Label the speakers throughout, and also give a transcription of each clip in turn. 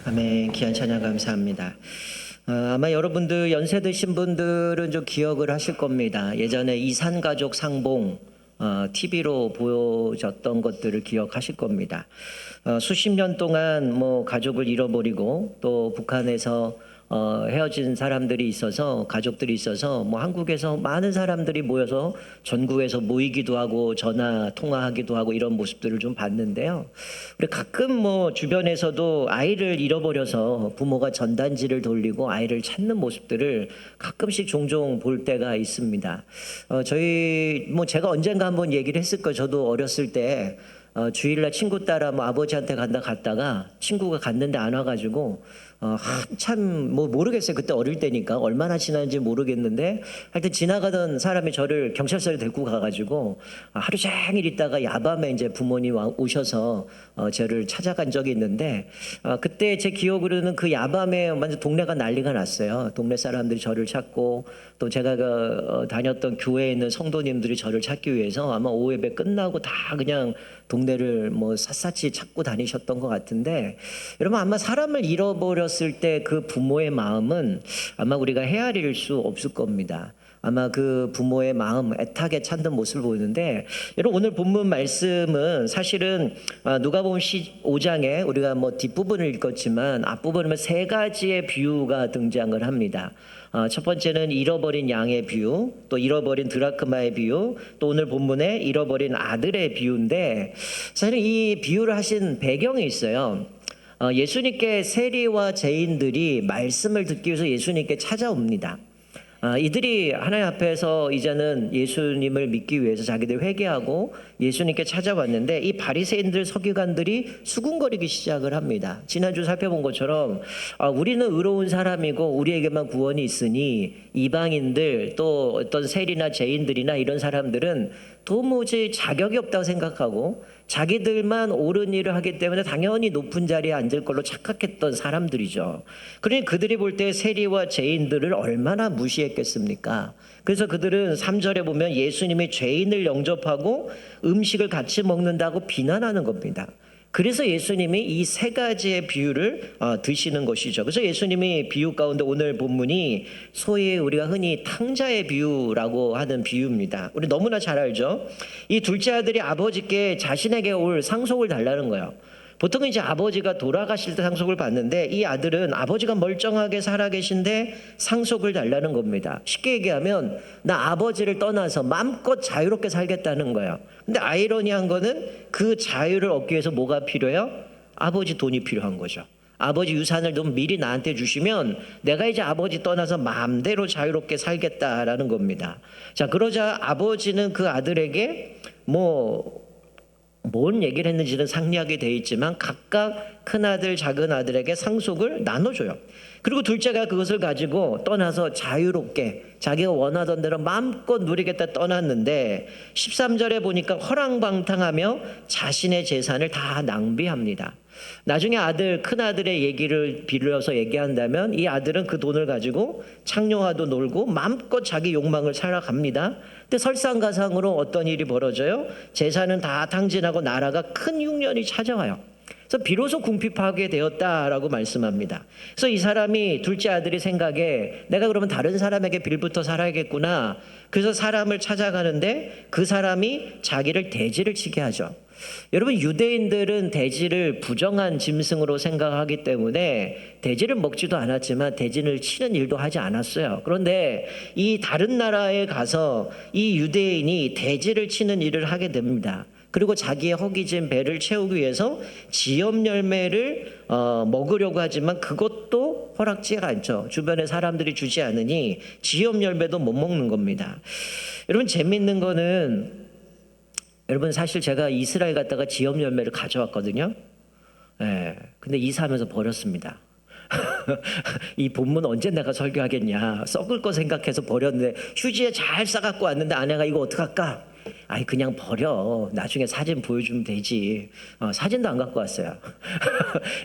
Speaker 1: 아멘. 귀한 찬양 감사합니다. 아마 여러분들 연세 드신 분들은 좀 기억을 하실 겁니다. 예전에 이산가족 상봉 TV로 보여졌던 것들을 기억하실 겁니다. 수십 년 동안 뭐 가족을 잃어버리고 또 북한에서 헤어진 사람들이 있어서 가족들이 있어서 뭐 한국에서 많은 사람들이 모여서 전국에서 모이기도 하고 전화 통화하기도 하고 이런 모습들을 좀 봤는데요. 우리 가끔 뭐 주변에서도 아이를 잃어버려서 부모가 전단지를 돌리고 아이를 찾는 모습들을 가끔씩 종종 볼 때가 있습니다. 저희 뭐 제가 언젠가 한번 얘기를 했을 거예요. 저도 어렸을 때 주일날 친구 따라 뭐 아버지한테 갔다가 친구가 갔는데 안 와가지고 한참 뭐 모르겠어요. 그때 어릴 때니까 얼마나 지났는지 모르겠는데 하여튼 지나가던 사람이 저를 경찰서에 데리고 가가지고 하루 종일 있다가 야밤에 이제 부모님 오셔서 저를 찾아간 적이 있는데 그때 제 기억으로는 그 야밤에 완전 동네가 난리가 났어요. 동네 사람들이 저를 찾고 또 제가 다녔던 교회에 있는 성도님들이 저를 찾기 위해서 아마 오후 예배 끝나고 다 그냥 동네를 뭐 샅샅이 찾고 다니셨던 것 같은데, 여러분 아마 사람을 잃어버렸을 때 그 부모의 마음은 아마 우리가 헤아릴 수 없을 겁니다. 아마 그 부모의 마음 애타게 찾는 모습을 보이는데, 여러분 오늘 본문 말씀은 사실은 누가복음 15장에 우리가 뭐 뒷부분을 읽었지만 앞부분은 세 가지의 비유가 등장을 합니다. 첫 번째는 잃어버린 양의 비유, 또 잃어버린 드라크마의 비유, 또 오늘 본문에 잃어버린 아들의 비유인데, 사실 이 비유를 하신 배경이 있어요. 예수님께 세리와 죄인들이 말씀을 듣기 위해서 예수님께 찾아옵니다. 이들이 하나님 앞에서 이제는 예수님을 믿기 위해서 자기들 회개하고 예수님께 찾아왔는데, 이 바리새인들 서기관들이 수군거리기 시작을 합니다. 지난주 살펴본 것처럼 우리는 의로운 사람이고 우리에게만 구원이 있으니 이방인들 또 어떤 세리나 죄인들이나 이런 사람들은 도무지 자격이 없다고 생각하고 자기들만 옳은 일을 하기 때문에 당연히 높은 자리에 앉을 걸로 착각했던 사람들이죠. 그러니 그들이 볼 때 세리와 죄인들을 얼마나 무시했겠습니까? 그래서 그들은 3절에 보면 예수님이 죄인을 영접하고 음식을 같이 먹는다고 비난하는 겁니다. 그래서 예수님이 이 세 가지의 비유를 드시는 것이죠. 그래서 예수님이 비유 가운데 오늘 본문이 소위 우리가 흔히 탕자의 비유라고 하는 비유입니다. 우리 너무나 잘 알죠. 이 둘째 아들이 아버지께 자신에게 올 상속을 달라는 거예요. 보통은 이제 아버지가 돌아가실 때 상속을 받는데, 이 아들은 아버지가 멀쩡하게 살아계신데 상속을 달라는 겁니다. 쉽게 얘기하면 나 아버지를 떠나서 마음껏 자유롭게 살겠다는 거예요. 근데 아이러니한 거는 그 자유를 얻기 위해서 뭐가 필요해요? 아버지 돈이 필요한 거죠. 아버지 유산을 좀 미리 나한테 주시면 내가 이제 아버지 떠나서 마음대로 자유롭게 살겠다라는 겁니다. 자, 그러자 아버지는 그 아들에게 뭔 얘기를 했는지는 상리하게 돼 있지만 각각 큰아들 작은아들에게 상속을 나눠줘요. 그리고 둘째가 그것을 가지고 떠나서 자유롭게 자기가 원하던 대로 마음껏 누리겠다 떠났는데, 13절에 보니까 허랑방탕하며 자신의 재산을 다 낭비합니다. 나중에 큰아들의 얘기를 빌려서 얘기한다면 이 아들은 그 돈을 가지고 창녀와도 놀고 마음껏 자기 욕망을 살아갑니다. 근데 설상가상으로 어떤 일이 벌어져요? 재산은 다 탕진하고 나라가 큰 흉년이 찾아와요. 그래서 비로소 궁핍하게 되었다라고 말씀합니다. 그래서 이 사람이 둘째 아들이 생각에 내가 그러면 다른 사람에게 빌부터 살아야겠구나. 그래서 사람을 찾아가는데 그 사람이 자기를 돼지를 치게 하죠. 여러분 유대인들은 돼지를 부정한 짐승으로 생각하기 때문에 돼지를 먹지도 않았지만 돼지를 치는 일도 하지 않았어요. 그런데 이 다른 나라에 가서 이 유대인이 돼지를 치는 일을 하게 됩니다. 그리고 자기의 허기진 배를 채우기 위해서 지엽 열매를 먹으려고 하지만 그것도 허락지가 않죠. 주변에 사람들이 주지 않으니 지엽 열매도 못 먹는 겁니다. 여러분 재밌는 거는, 여러분 사실 제가 이스라엘 갔다가 지엽 열매를 가져왔거든요. 근데 이사하면서 버렸습니다. 이 본문 언제 내가 설교하겠냐, 썩을 거 생각해서 버렸는데 휴지에 잘 싸갖고 왔는데 아내가 이거 어떡할까? 아이 그냥 버려, 나중에 사진 보여주면 되지. 사진도 안 갖고 왔어요.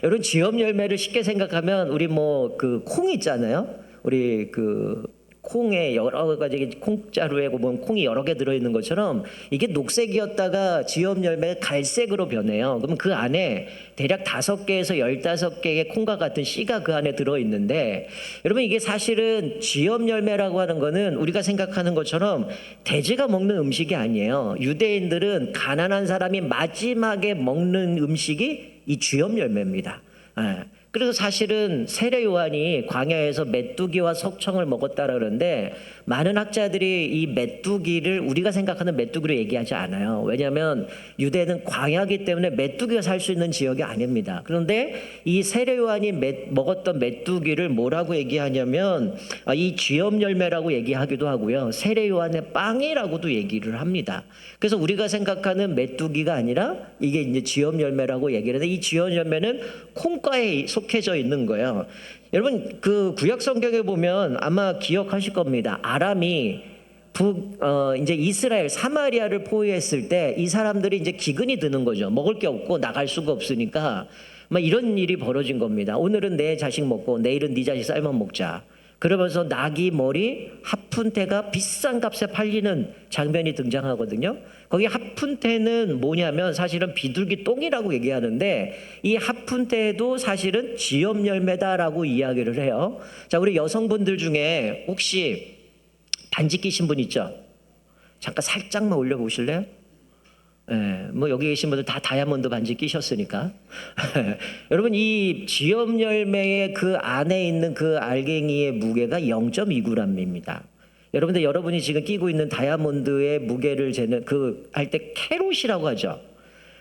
Speaker 1: 여러분 지엽 열매를 쉽게 생각하면 우리 뭐 그 콩 있잖아요. 우리 그 콩에 여러 가지 콩자루에 보면 콩이 여러 개 들어있는 것처럼 이게 녹색이었다가 지엽 열매 갈색으로 변해요. 그러면 그 안에 대략 5개에서 15개의 콩과 같은 씨가 그 안에 들어있는데, 여러분 이게 사실은 지엽 열매라고 하는 거는 우리가 생각하는 것처럼 돼지가 먹는 음식이 아니에요. 유대인들은 가난한 사람이 마지막에 먹는 음식이 이 지엽 열매입니다. 그래서 사실은 세례 요한이 광야에서 메뚜기와 석청을 먹었다라 그러는데, 많은 학자들이 이 메뚜기를 우리가 생각하는 메뚜기로 얘기하지 않아요. 왜냐하면 유대는 광야기 때문에 메뚜기가 살 수 있는 지역이 아닙니다. 그런데 이 세례 요한이 먹었던 메뚜기를 뭐라고 얘기하냐면 이 지엽 열매라고 얘기하기도 하고요, 세례 요한의 빵이라고도 얘기를 합니다. 그래서 우리가 생각하는 메뚜기가 아니라 이게 이제 지엽 열매라고 얘기를 하는데, 이 지엽 열매는 콩과에 속해져 있는 거예요. 여러분 그 구약 성경에 보면 아마 기억하실 겁니다. 아람이 이제 이스라엘 사마리아를 포위했을 때 이 사람들이 이제 기근이 드는 거죠. 먹을 게 없고 나갈 수가 없으니까 막 이런 일이 벌어진 겁니다. 오늘은 내 자식 먹고 내일은 네 자식 삶아 먹자. 그러면서 나귀 머리 하푼테가 비싼 값에 팔리는 장면이 등장하거든요. 거기 하푼테는 뭐냐면 사실은 비둘기 똥이라고 얘기하는데, 이 하푼테도 사실은 지엽 열매다라고 이야기를 해요. 자, 우리 여성분들 중에 혹시 반지 끼신 분 있죠? 잠깐 살짝만 올려보실래요? 뭐 여기 계신 분들 다 다이아몬드 반지 끼셨으니까. 여러분 이 지엽 열매의 그 안에 있는 그 알갱이의 무게가 0.2g입니다. 여러분이 지금 끼고 있는 다이아몬드의 무게를 재는 그 할 때 캐롯이라고 하죠.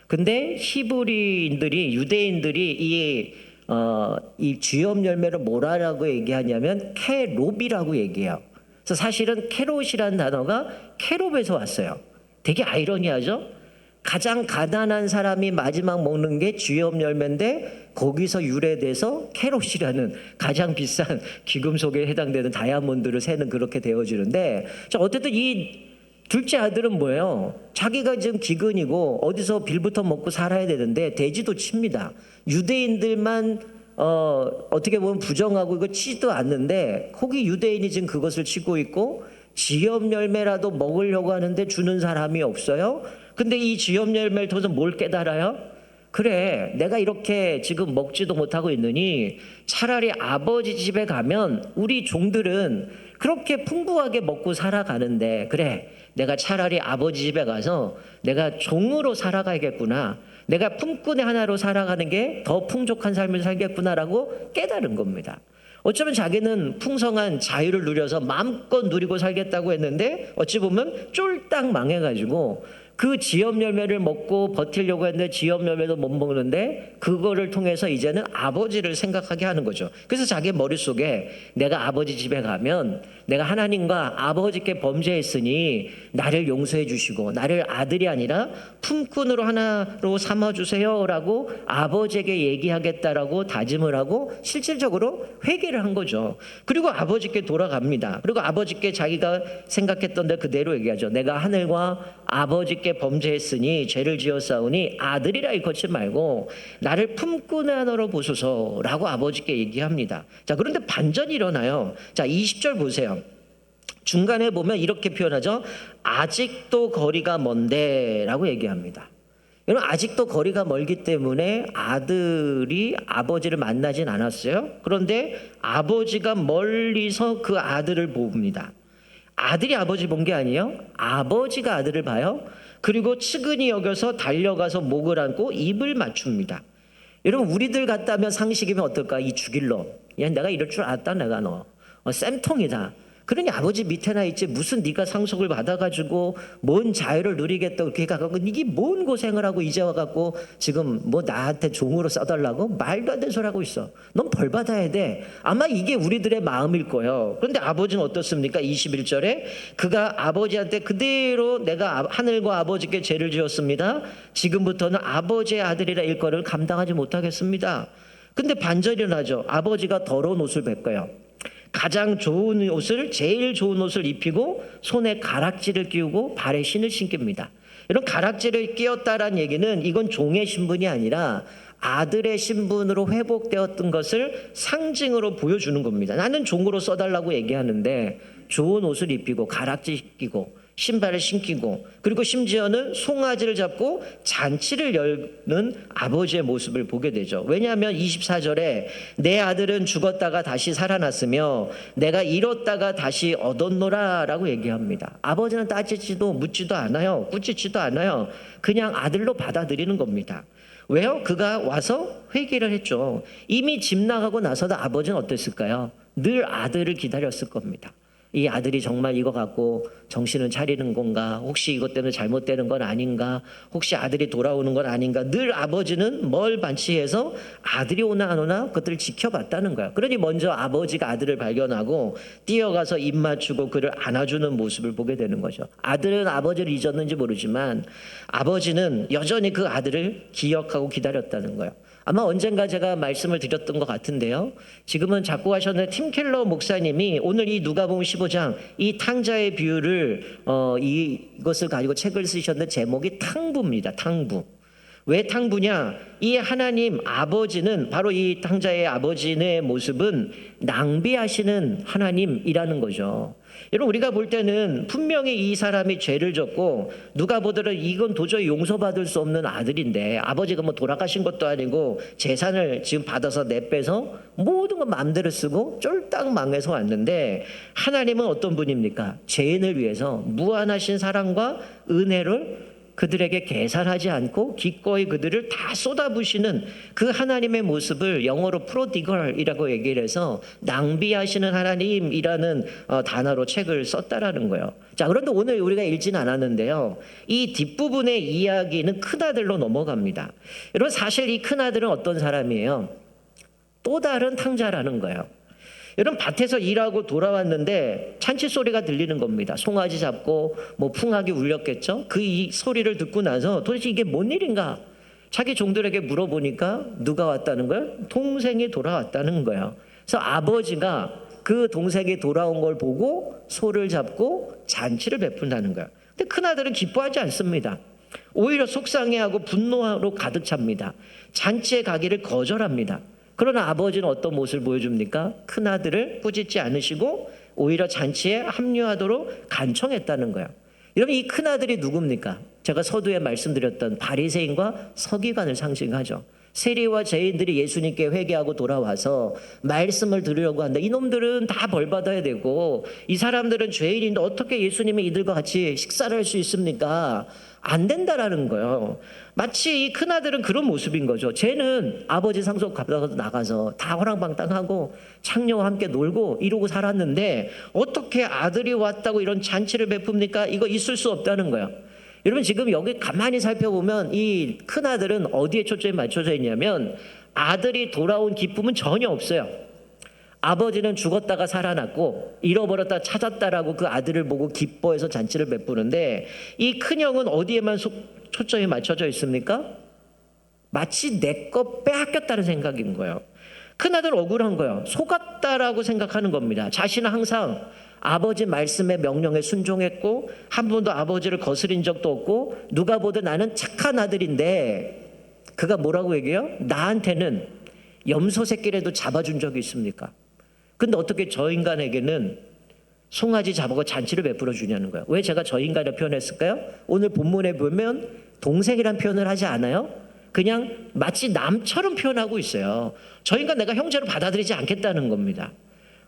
Speaker 1: 근데 히브리인들이 유대인들이 이 지엽 열매를 뭐라고 얘기하냐면 캐롭이라고 얘기해요. 그래서 사실은 캐롯이라는 단어가 캐롭에서 왔어요. 되게 아이러니하죠? 가장 가난한 사람이 마지막 먹는 게 지엽 열매인데 거기서 유래돼서 캐롯이라는 가장 비싼 귀금속에 해당되는 다이아몬드를 세는 그렇게 되어지는데, 자 어쨌든 이 둘째 아들은 뭐예요? 자기가 지금 기근이고 어디서 빌부터 먹고 살아야 되는데 돼지도 칩니다. 유대인들만 어떻게 보면 부정하고 이거 치지도 않는데 거기 유대인이 지금 그것을 치고 있고, 지엽 열매라도 먹으려고 하는데 주는 사람이 없어요. 근데 이 지엽 열매를 통해서 뭘 깨달아요? 그래, 내가 이렇게 지금 먹지도 못하고 있느니 차라리 아버지 집에 가면 우리 종들은 그렇게 풍부하게 먹고 살아가는데, 그래 내가 차라리 아버지 집에 가서 내가 종으로 살아가야겠구나, 내가 품꾼의 하나로 살아가는 게 더 풍족한 삶을 살겠구나라고 깨달은 겁니다. 어쩌면 자기는 풍성한 자유를 누려서 마음껏 누리고 살겠다고 했는데 어찌 보면 쫄딱 망해가지고 그 지엽 열매를 먹고 버티려고 했는데 지엽 열매도 못 먹는데 그거를 통해서 이제는 아버지를 생각하게 하는 거죠. 그래서 자기 머릿속에 내가 아버지 집에 가면 내가 하나님과 아버지께 범죄했으니 나를 용서해 주시고 나를 아들이 아니라 품꾼으로 하나로 삼아주세요 라고 아버지에게 얘기하겠다라고 다짐을 하고 실질적으로 회개를 한 거죠. 그리고 아버지께 돌아갑니다. 그리고 아버지께 자기가 생각했던 데 그대로 얘기하죠. 내가 하늘과 아버지께 범죄했으니 죄를 지었사오니 아들이라 일컫지 말고 나를 품꾼의 하나로 보소서라고 아버지께 얘기합니다. 자, 그런데 반전이 일어나요. 자, 20절 보세요. 중간에 보면 이렇게 표현하죠. 아직도 거리가 먼데 라고 얘기합니다. 여러분 아직도 거리가 멀기 때문에 아들이 아버지를 만나진 않았어요. 그런데 아버지가 멀리서 그 아들을 봅니다. 아들이 아버지 본 게 아니에요. 아버지가 아들을 봐요. 그리고 측은히 여겨서 달려가서 목을 안고 입을 맞춥니다. 여러분 우리들 같다면 상식이면 어떨까? 이 죽일 놈. 야, 내가 이럴 줄 알았다 내가 너. 쌤통이다. 그러니 아버지 밑에나 있지 무슨 네가 상속을 받아가지고 뭔 자유를 누리겠다고 그렇게 가고 이게 뭔 고생을 하고 이제 와갖고 지금 뭐 나한테 종으로 써달라고 말도 안 되는 소리 하고 있어. 넌 벌 받아야 돼. 아마 이게 우리들의 마음일 거예요. 그런데 아버지는 어떻습니까? 21절에 그가 아버지한테 그대로 내가 하늘과 아버지께 죄를 지었습니다. 지금부터는 아버지의 아들이라 일거를 감당하지 못하겠습니다. 근데 반전이 일어나죠. 아버지가 더러운 옷을 벗겨요. 가장 좋은 옷을 제일 좋은 옷을 입히고 손에 가락지를 끼우고 발에 신을 신깁니다. 이런 가락지를 끼웠다라는 얘기는 이건 종의 신분이 아니라 아들의 신분으로 회복되었던 것을 상징으로 보여주는 겁니다. 나는 종으로 써달라고 얘기하는데 좋은 옷을 입히고 가락지 입히고 신발을 신기고 그리고 심지어는 송아지를 잡고 잔치를 열는 아버지의 모습을 보게 되죠. 왜냐하면 24절에 내 아들은 죽었다가 다시 살아났으며 내가 잃었다가 다시 얻었노라 라고 얘기합니다. 아버지는 따지지도 묻지도 않아요. 꾸짖지도 않아요. 그냥 아들로 받아들이는 겁니다. 왜요? 그가 와서 회개를 했죠. 이미 집 나가고 나서도 아버지는 어땠을까요? 늘 아들을 기다렸을 겁니다. 이 아들이 정말 이거 갖고 정신을 차리는 건가? 혹시 이것 때문에 잘못되는 건 아닌가? 혹시 아들이 돌아오는 건 아닌가? 늘 아버지는 뭘 반치해서 아들이 오나 안 오나 그것들을 지켜봤다는 거야. 그러니 먼저 아버지가 아들을 발견하고 뛰어가서 입 맞추고 그를 안아주는 모습을 보게 되는 거죠. 아들은 아버지를 잊었는지 모르지만 아버지는 여전히 그 아들을 기억하고 기다렸다는 거예요. 아마 언젠가 제가 말씀을 드렸던 것 같은데요. 지금은 작곡하셨는 팀 켈러 목사님이 오늘 이 누가복음 15장 이 탕자의 비유를 이것을 가지고 책을 쓰셨는데 제목이 탕부입니다. 탕부. 왜 탕부냐? 이 하나님 아버지는 바로 이 탕자의 아버지의 모습은 낭비하시는 하나님이라는 거죠. 여러분 우리가 볼 때는 분명히 이 사람이 죄를 졌고 누가 보더라도 이건 도저히 용서받을 수 없는 아들인데 아버지가 뭐 돌아가신 것도 아니고 재산을 지금 받아서 내빼서 모든 거 마음대로 쓰고 쫄딱 망해서 왔는데 하나님은 어떤 분입니까? 죄인을 위해서 무한하신 사랑과 은혜를 그들에게 계산하지 않고 기꺼이 그들을 다 쏟아부시는 그 하나님의 모습을 영어로 프로디걸이라고 얘기를 해서 낭비하시는 하나님이라는 단어로 책을 썼다라는 거예요. 자, 그런데 오늘 우리가 읽지는 않았는데요. 이 뒷부분의 이야기는 큰아들로 넘어갑니다. 여러분 사실 이 큰아들은 어떤 사람이에요? 또 다른 탕자라는 거예요. 여러분 밭에서 일하고 돌아왔는데 찬치 소리가 들리는 겁니다. 송아지 잡고 뭐 풍악이 울렸겠죠. 그 이 소리를 듣고 나서 도대체 이게 뭔 일인가? 자기 종들에게 물어보니까 누가 왔다는 거예요? 동생이 돌아왔다는 거예요. 그래서 아버지가 그 동생이 돌아온 걸 보고 소를 잡고 잔치를 베푼다는 거예요. 근데 큰아들은 기뻐하지 않습니다. 오히려 속상해하고 분노로 가득 찹니다. 잔치에 가기를 거절합니다. 그러나 아버지는 어떤 모습을 보여줍니까? 큰아들을 꾸짖지 않으시고 오히려 잔치에 합류하도록 간청했다는 거예요. 여러분 이 큰아들이 누굽니까? 제가 서두에 말씀드렸던 바리새인과 서기관을 상징하죠. 세리와 죄인들이 예수님께 회개하고 돌아와서 말씀을 들으려고 한다. 이놈들은 다 벌받아야 되고 이 사람들은 죄인인데 어떻게 예수님이 이들과 같이 식사를 할 수 있습니까? 안 된다라는 거예요. 마치 이 큰아들은 그런 모습인 거죠. 쟤는 아버지 상속 받아서 나가서 다 허랑방탕하고 창녀와 함께 놀고 이러고 살았는데 어떻게 아들이 왔다고 이런 잔치를 베풉니까? 이거 있을 수 없다는 거예요. 여러분 지금 여기 가만히 살펴보면 이 큰아들은 어디에 초점이 맞춰져 있냐면 아들이 돌아온 기쁨은 전혀 없어요. 아버지는 죽었다가 살아났고 잃어버렸다 찾았다라고 그 아들을 보고 기뻐해서 잔치를 베푸는데 이 큰형은 어디에만 초점이 맞춰져 있습니까? 마치 내 거 빼앗겼다는 생각인 거예요. 큰아들 억울한 거예요. 속았다라고 생각하는 겁니다. 자신은 항상 아버지 말씀의 명령에 순종했고 한 번도 아버지를 거스린 적도 없고 누가 보든 나는 착한 아들인데 그가 뭐라고 얘기해요? 나한테는 염소 새끼라도 잡아준 적이 있습니까? 근데 어떻게 저 인간에게는 송아지 잡아고 잔치를 베풀어 주냐는 거예요. 왜 제가 저 인간을 표현했을까요? 오늘 본문에 보면 동생이란 표현을 하지 않아요? 그냥 마치 남처럼 표현하고 있어요. 저 인간 내가 형제로 받아들이지 않겠다는 겁니다.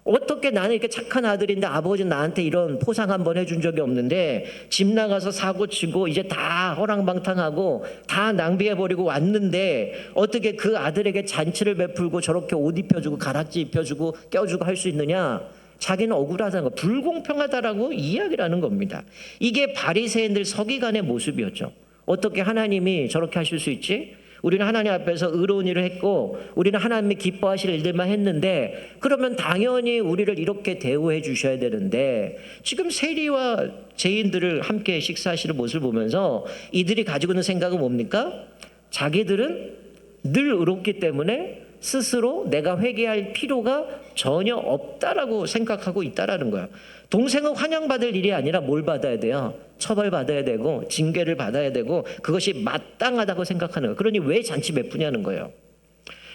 Speaker 1: 어떻게 나는 이렇게 착한 아들인데 아버지는 나한테 이런 포상 한번 해준 적이 없는데 집 나가서 사고 치고 이제 다 허랑방탕하고 다 낭비해버리고 왔는데 어떻게 그 아들에게 잔치를 베풀고 저렇게 옷 입혀주고 가락지 입혀주고 껴주고 할 수 있느냐? 자기는 억울하다는 거, 불공평하다라고 이야기를 하는 겁니다. 이게 바리새인들 서기관의 모습이었죠. 어떻게 하나님이 저렇게 하실 수 있지? 우리는 하나님 앞에서 의로운 일을 했고 우리는 하나님이 기뻐하실 일들만 했는데 그러면 당연히 우리를 이렇게 대우해 주셔야 되는데 지금 세리와 죄인들을 함께 식사하시는 모습을 보면서 이들이 가지고 있는 생각은 뭡니까? 자기들은 늘 의롭기 때문에 스스로 내가 회개할 필요가 전혀 없다라고 생각하고 있다라는 거야. 동생은 환영받을 일이 아니라 뭘 받아야 돼요? 처벌받아야 되고 징계를 받아야 되고 그것이 마땅하다고 생각하는 거예요. 그러니 왜 잔치 베푸냐는 거예요.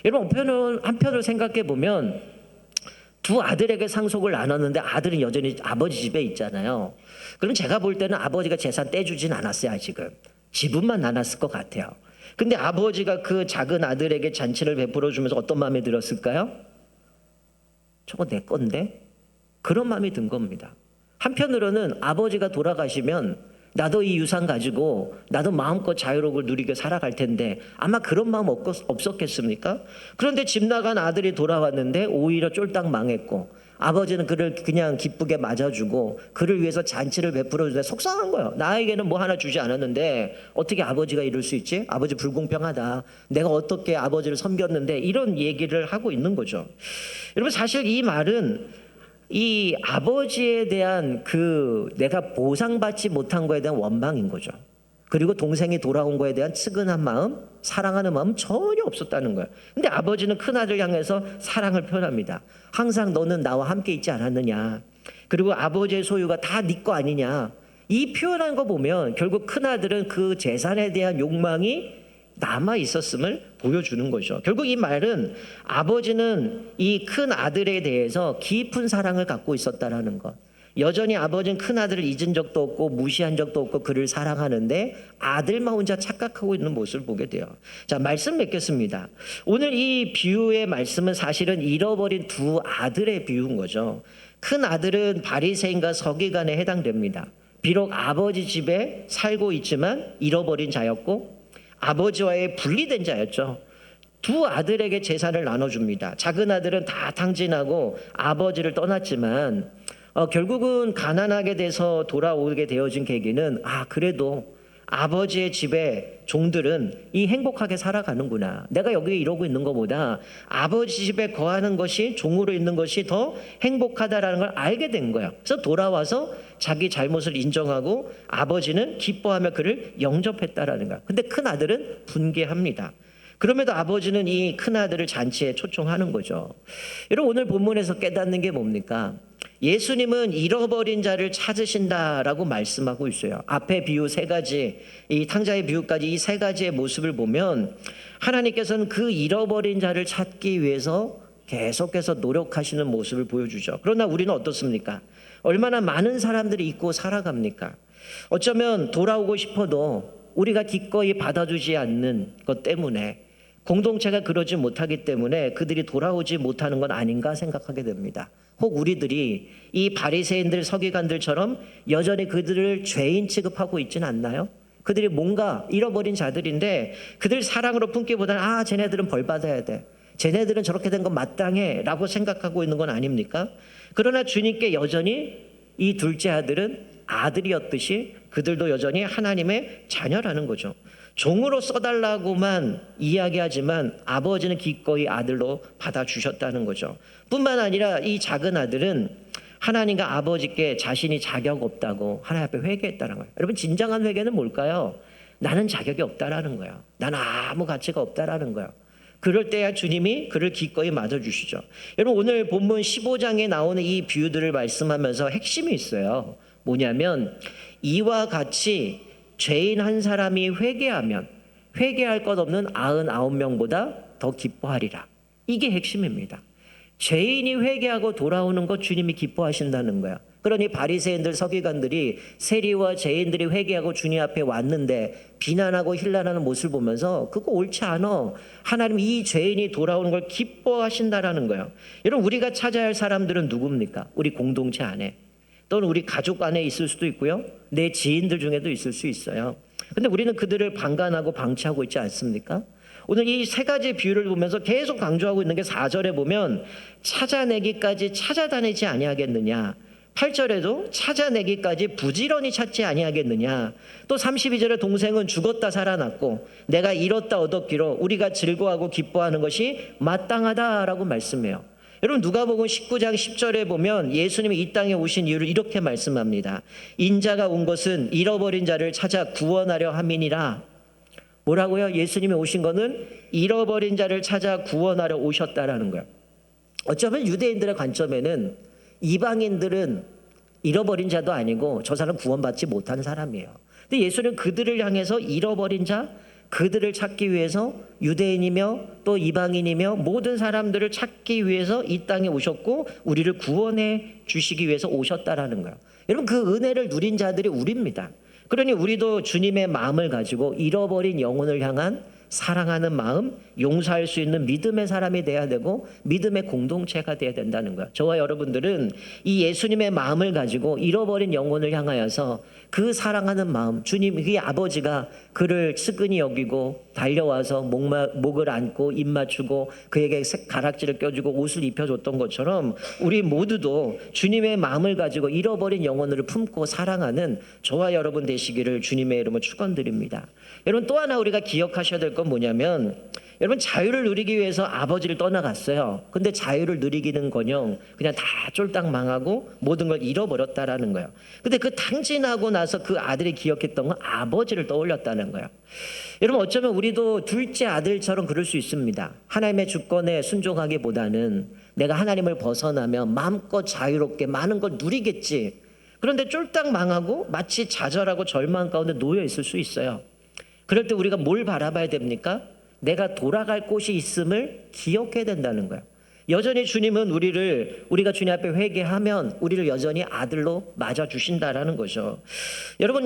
Speaker 1: 여러분 한편으로 생각해 보면 두 아들에게 상속을 나눴는데 아들은 여전히 아버지 집에 있잖아요. 그럼 제가 볼 때는 아버지가 재산 떼주진 않았어요. 아직은 지분만 나눴을 것 같아요. 근데 아버지가 그 작은 아들에게 잔치를 베풀어 주면서 어떤 마음이 들었을까요? 저거 내 건데? 그런 마음이 든 겁니다. 한편으로는 아버지가 돌아가시면 나도 이 유산 가지고 나도 마음껏 자유롭게 누리게 살아갈 텐데 아마 그런 마음 없었겠습니까? 그런데 집 나간 아들이 돌아왔는데 오히려 쫄딱 망했고, 아버지는 그를 그냥 기쁘게 맞아주고 그를 위해서 잔치를 베풀어 주는데 속상한 거예요. 나에게는 뭐 하나 주지 않았는데 어떻게 아버지가 이럴 수 있지? 아버지 불공평하다. 내가 어떻게 아버지를 섬겼는데, 이런 얘기를 하고 있는 거죠. 여러분, 사실 이 말은 이 아버지에 대한 그 내가 보상받지 못한 거에 대한 원망인 거죠. 그리고 동생이 돌아온 거에 대한 측은한 마음, 사랑하는 마음 전혀 없었다는 거예요. 근데 아버지는 큰아들 향해서 사랑을 표현합니다. 항상 너는 나와 함께 있지 않았느냐. 그리고 아버지의 소유가 다 네 거 아니냐. 이 표현한 거 보면 결국 큰아들은 그 재산에 대한 욕망이 남아 있었음을 보여주는 거죠. 결국 이 말은 아버지는 이 큰 아들에 대해서 깊은 사랑을 갖고 있었다라는 것. 여전히 아버지는 큰 아들을 잊은 적도 없고 무시한 적도 없고 그를 사랑하는데 아들만 혼자 착각하고 있는 모습을 보게 돼요. 자, 말씀 맺겠습니다. 오늘 이 비유의 말씀은 사실은 잃어버린 두 아들의 비유인 거죠. 큰 아들은 바리새인과 서기관에 해당됩니다. 비록 아버지 집에 살고 있지만 잃어버린 자였고 아버지와의 분리된 자였죠. 두 아들에게 재산을 나눠줍니다. 작은 아들은 다 탕진하고 아버지를 떠났지만 결국은 가난하게 돼서 돌아오게 되어진 계기는 그래도 아버지의 집에 종들은 이 행복하게 살아가는구나. 내가 여기 이러고 있는 것보다 아버지 집에 거하는 것이, 종으로 있는 것이 더 행복하다라는 걸 알게 된 거예요. 그래서 돌아와서 자기 잘못을 인정하고 아버지는 기뻐하며 그를 영접했다라는 거예요. 근데 큰 아들은 분개합니다. 그럼에도 아버지는 이 큰아들을 잔치에 초청하는 거죠. 여러분, 오늘 본문에서 깨닫는 게 뭡니까? 예수님은 잃어버린 자를 찾으신다라고 말씀하고 있어요. 앞에 비유 세 가지, 이 탕자의 비유까지 이 세 가지의 모습을 보면 하나님께서는 그 잃어버린 자를 찾기 위해서 계속해서 노력하시는 모습을 보여주죠. 그러나 우리는 어떻습니까? 얼마나 많은 사람들이 잊고 살아갑니까? 어쩌면 돌아오고 싶어도 우리가 기꺼이 받아주지 않는 것 때문에, 공동체가 그러지 못하기 때문에 그들이 돌아오지 못하는 건 아닌가 생각하게 됩니다. 혹 우리들이 이 바리새인들, 서기관들처럼 여전히 그들을 죄인 취급하고 있지는 않나요? 그들이 뭔가 잃어버린 자들인데 그들 사랑으로 품기보다는 쟤네들은 벌 받아야 돼, 쟤네들은 저렇게 된 건 마땅해 라고 생각하고 있는 건 아닙니까? 그러나 주님께 여전히 이 둘째 아들은 아들이었듯이 그들도 여전히 하나님의 자녀라는 거죠. 종으로 써달라고만 이야기하지만 아버지는 기꺼이 아들로 받아주셨다는 거죠. 뿐만 아니라 이 작은 아들은 하나님과 아버지께 자신이 자격 없다고 하나님 앞에 회개했다는 거예요. 여러분, 진정한 회개는 뭘까요? 나는 자격이 없다라는 거예요. 나는 아무 가치가 없다라는 거예요. 그럴 때야 주님이 그를 기꺼이 맞아주시죠. 여러분, 오늘 본문 15장에 나오는 이 비유들을 말씀하면서 핵심이 있어요. 뭐냐면 이와 같이 죄인 한 사람이 회개하면 회개할 것 없는 99명보다 더 기뻐하리라. 이게 핵심입니다. 죄인이 회개하고 돌아오는 것 주님이 기뻐하신다는 거야. 그러니 바리새인들, 서기관들이 세리와 죄인들이 회개하고 주님 앞에 왔는데 비난하고 힐난하는 모습을 보면서 그거 옳지 않아, 하나님 이 죄인이 돌아오는 걸 기뻐하신다라는 거예요. 여러분, 우리가 찾아야 할 사람들은 누굽니까? 우리 공동체 안에, 또는 우리 가족 안에 있을 수도 있고요, 내 지인들 중에도 있을 수 있어요. 근데 우리는 그들을 방관하고 방치하고 있지 않습니까? 오늘 이 세 가지 비유를 보면서 계속 강조하고 있는 게 4절에 보면 찾아내기까지 찾아다니지 아니하겠느냐, 8절에도 찾아내기까지 부지런히 찾지 아니하겠느냐, 또 32절에 동생은 죽었다 살아났고 내가 잃었다 얻었기로 우리가 즐거워하고 기뻐하는 것이 마땅하다라고 말씀해요. 여러분, 누가복음 19장 10절에 보면 예수님이 이 땅에 오신 이유를 이렇게 말씀합니다. 인자가 온 것은 잃어버린 자를 찾아 구원하려 함이니라. 뭐라고요? 예수님이 오신 거는 잃어버린 자를 찾아 구원하려 오셨다라는 거예요. 어쩌면 유대인들의 관점에는 이방인들은 잃어버린 자도 아니고 저 사람 구원받지 못한 사람이에요. 근데 예수는 그들을 향해서 잃어버린 자, 그들을 찾기 위해서 유대인이며 또 이방인이며 모든 사람들을 찾기 위해서 이 땅에 오셨고 우리를 구원해 주시기 위해서 오셨다라는 거예요. 여러분, 그 은혜를 누린 자들이 우리입니다. 그러니 우리도 주님의 마음을 가지고 잃어버린 영혼을 향한 사랑하는 마음, 용서할 수 있는 믿음의 사람이 돼야 되고 믿음의 공동체가 돼야 된다는 거예요. 저와 여러분들은 이 예수님의 마음을 가지고 잃어버린 영혼을 향하여서 그 사랑하는 마음, 주님, 그 아버지가 그를 측은히 여기고 달려와서 목을 안고 입 맞추고 그에게 가락지를 껴주고 옷을 입혀줬던 것처럼 우리 모두도 주님의 마음을 가지고 잃어버린 영혼을 품고 사랑하는 저와 여러분 되시기를 주님의 이름으로 축원드립니다. 여러분, 또 하나 우리가 기억하셔야 될 건 뭐냐면, 여러분, 자유를 누리기 위해서 아버지를 떠나갔어요. 근데 자유를 누리기는커녕 그냥 다 쫄딱 망하고 모든 걸 잃어버렸다라는 거예요. 근데 그 탕진하고 나서 그 아들이 기억했던 건 아버지를 떠올렸다는 거예요. 여러분, 어쩌면 우리도 둘째 아들처럼 그럴 수 있습니다. 하나님의 주권에 순종하기보다는 내가 하나님을 벗어나면 마음껏 자유롭게 많은 걸 누리겠지. 그런데 쫄딱 망하고 마치 좌절하고 절망 가운데 놓여 있을 수 있어요. 그럴 때 우리가 뭘 바라봐야 됩니까? 내가 돌아갈 곳이 있음을 기억해야 된다는 거예요. 여전히 주님은 우리가 주님 앞에 회개하면 우리를 여전히 아들로 맞아주신다라는 거죠. 여러분,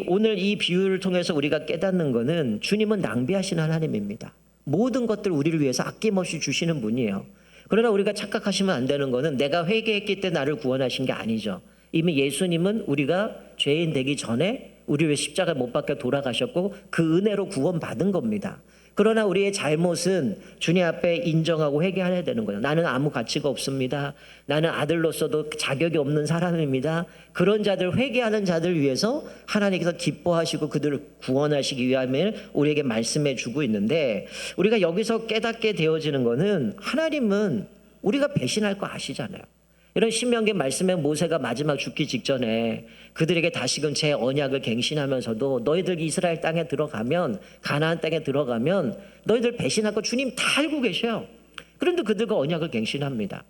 Speaker 1: 오늘 이 비유를 통해서 우리가 깨닫는 거는 주님은 낭비하시는 하나님입니다. 모든 것들 우리를 위해서 아낌없이 주시는 분이에요. 그러나 우리가 착각하시면 안 되는 거는 내가 회개했기 때문에 나를 구원하신 게 아니죠. 이미 예수님은 우리가 죄인 되기 전에 우리 왜 십자가 못 박혀 돌아가셨고 그 은혜로 구원받은 겁니다. 그러나 우리의 잘못은 주님 앞에 인정하고 회개해야 되는 거예요. 나는 아무 가치가 없습니다. 나는 아들로서도 자격이 없는 사람입니다. 그런 자들, 회개하는 자들 위해서 하나님께서 기뻐하시고 그들을 구원하시기 위함을 우리에게 말씀해 주고 있는데, 우리가 여기서 깨닫게 되어지는 거는 하나님은 우리가 배신할 거 아시잖아요. 이런 신명기 말씀에 모세가 마지막 죽기 직전에 그들에게 다시금 제 언약을 갱신하면서도 너희들 이스라엘 땅에 들어가면, 가나안 땅에 들어가면 너희들 배신할 거 주님 다 알고 계셔요. 그런데 그들과 언약을 갱신합니다.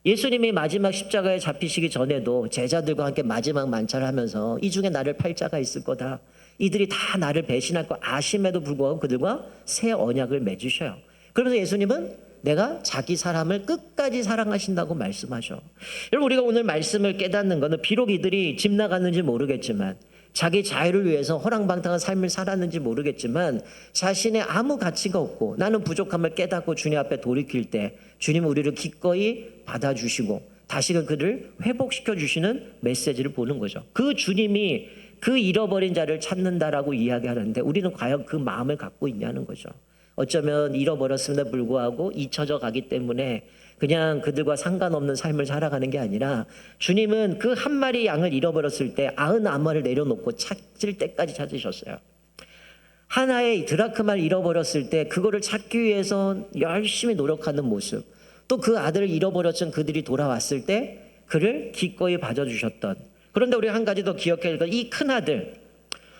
Speaker 1: 예수님이 마지막 십자가에 잡히시기 전에도 제자들과 함께 마지막 만찬을 하면서 이 중에 나를 팔 자가 있을 거다, 이들이 다 나를 배신할 거 아심에도 불구하고 그들과 새 언약을 맺으셔요. 그러면서 예수님은 내가 자기 사람을 끝까지 사랑하신다고 말씀하죠. 여러분, 우리가 오늘 말씀을 깨닫는 것은 비록 이들이 집 나갔는지 모르겠지만, 자기 자유를 위해서 허랑방탕한 삶을 살았는지 모르겠지만, 자신의 아무 가치가 없고 나는 부족함을 깨닫고 주님 앞에 돌이킬 때 주님은 우리를 기꺼이 받아주시고 다시금 그를 회복시켜 주시는 메시지를 보는 거죠. 그 주님이 그 잃어버린 자를 찾는다라고 이야기하는데 우리는 과연 그 마음을 갖고 있냐는 거죠. 어쩌면 잃어버렸음에도 불구하고 잊혀져 가기 때문에 그냥 그들과 상관없는 삶을 살아가는 게 아니라, 주님은 그 한 마리 양을 잃어버렸을 때 99마리를 내려놓고 찾을 때까지 찾으셨어요. 하나의 드라크마를 잃어버렸을 때 그거를 찾기 위해서 열심히 노력하는 모습, 또 그 아들을 잃어버렸던 그들이 돌아왔을 때 그를 기꺼이 봐주셨던. 그런데 우리가 한 가지 더 기억해야 될 건, 이 큰아들,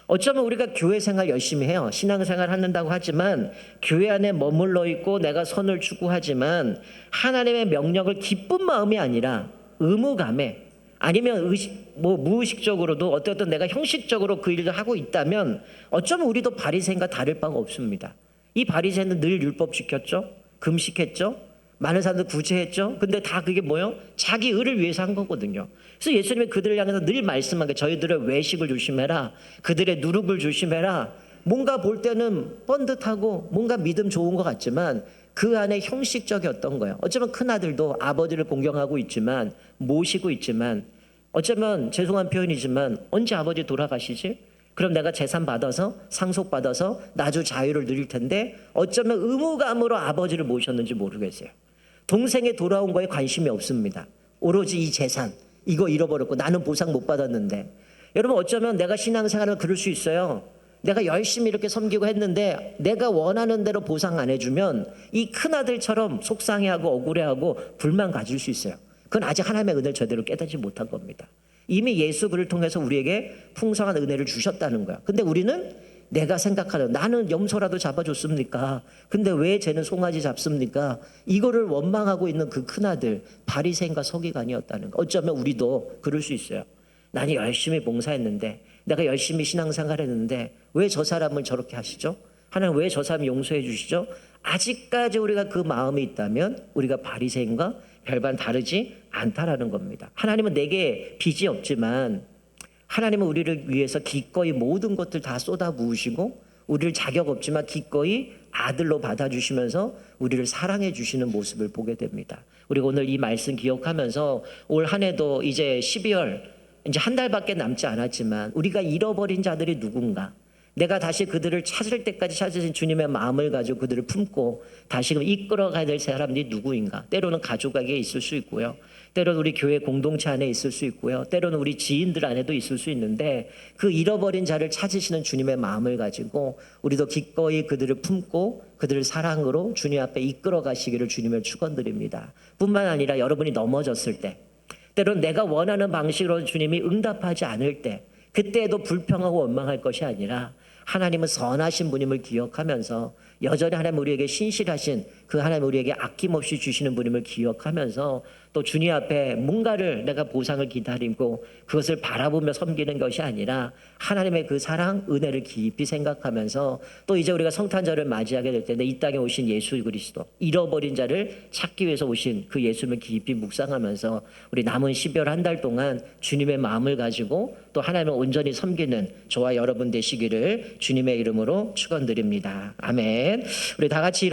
Speaker 1: 어쩌면 우리가 교회 생활 열심히 해요. 신앙생활 한다고 하지만 교회 안에 머물러 있고 내가 선을 추구하지만 하나님의 명령을 기쁜 마음이 아니라 의무감에, 아니면 무의식적으로도 어떤 내가 형식적으로 그 일을 하고 있다면 어쩌면 우리도 바리새인과 다를 바가 없습니다. 이 바리새인은 늘 율법 지켰죠. 금식했죠. 많은 사람들 구제했죠. 근데 다 그게 뭐예요? 자기 의를 위해서 한 거거든요. 그래서 예수님이 그들을 향해서 늘 말씀한 게, 저희들의 외식을 조심해라, 그들의 누룩을 조심해라. 뭔가 볼 때는 뻔듯하고 뭔가 믿음 좋은 것 같지만 그 안에 형식적이었던 거예요. 어쩌면 큰아들도 아버지를 공경하고 있지만, 모시고 있지만, 어쩌면 죄송한 표현이지만 언제 아버지 돌아가시지? 그럼 내가 재산 받아서 상속받아서 나주 자유를 누릴 텐데 어쩌면 의무감으로 아버지를 모셨는지 모르겠어요. 동생이 돌아온 거에 관심이 없습니다. 오로지 이 재산, 이거 잃어버렸고 나는 보상 못 받았는데. 여러분, 어쩌면 내가 신앙생활을 그럴 수 있어요. 내가 열심히 이렇게 섬기고 했는데 내가 원하는 대로 보상 안 해주면 이 큰아들처럼 속상해하고 억울해하고 불만 가질 수 있어요. 그건 아직 하나님의 은혜를 제대로 깨닫지 못한 겁니다. 이미 예수 그를 통해서 우리에게 풍성한 은혜를 주셨다는 거야. 근데 우리는 내가 생각하는, 나는 염소라도 잡아줬습니까? 근데 왜 쟤는 송아지 잡습니까? 이거를 원망하고 있는 그 큰아들, 바리새인과 서기관이었다는 거. 어쩌면 우리도 그럴 수 있어요. 나는 열심히 봉사했는데, 내가 열심히 신앙생활했는데 왜 저 사람을 저렇게 하시죠? 하나님 왜 저 사람 용서해 주시죠? 아직까지 우리가 그 마음이 있다면 우리가 바리새인과 별반 다르지 않다라는 겁니다. 하나님은 내게 빚이 없지만 하나님은 우리를 위해서 기꺼이 모든 것들 다 쏟아 부으시고 우리를 자격 없지만 기꺼이 아들로 받아주시면서 우리를 사랑해 주시는 모습을 보게 됩니다. 우리가 오늘 이 말씀 기억하면서 올 한 해도 이제 12월 이제 한 달밖에 남지 않았지만 우리가 잃어버린 자들이 누군가, 내가 다시 그들을 찾을 때까지 찾으신 주님의 마음을 가지고 그들을 품고 다시금 이끌어가야 될 사람들이 누구인가. 때로는 가족에게 있을 수 있고요, 때로는 우리 교회 공동체 안에 있을 수 있고요, 때로는 우리 지인들 안에도 있을 수 있는데 그 잃어버린 자를 찾으시는 주님의 마음을 가지고 우리도 기꺼이 그들을 품고 그들을 사랑으로 주님 앞에 이끌어 가시기를 주님을 축원드립니다. 뿐만 아니라 여러분이 넘어졌을 때, 때로는 내가 원하는 방식으로 주님이 응답하지 않을 때, 그때에도 불평하고 원망할 것이 아니라 하나님은 선하신 분임을 기억하면서 여전히 하나님 우리에게 신실하신 그 하나님 우리에게 아낌없이 주시는 분임을 기억하면서 또 주님 앞에 뭔가를 내가 보상을 기다리고 그것을 바라보며 섬기는 것이 아니라 하나님의 그 사랑, 은혜를 깊이 생각하면서 또 이제 우리가 성탄절을 맞이하게 될 텐데 이 땅에 오신 예수 그리스도, 잃어버린 자를 찾기 위해서 오신 그 예수님을 깊이 묵상하면서 우리 남은 12월 한 달 동안 주님의 마음을 가지고 또 하나님을 온전히 섬기는 저와 여러분 되시기를 주님의 이름으로 축원드립니다. 아멘. 우리 다 같이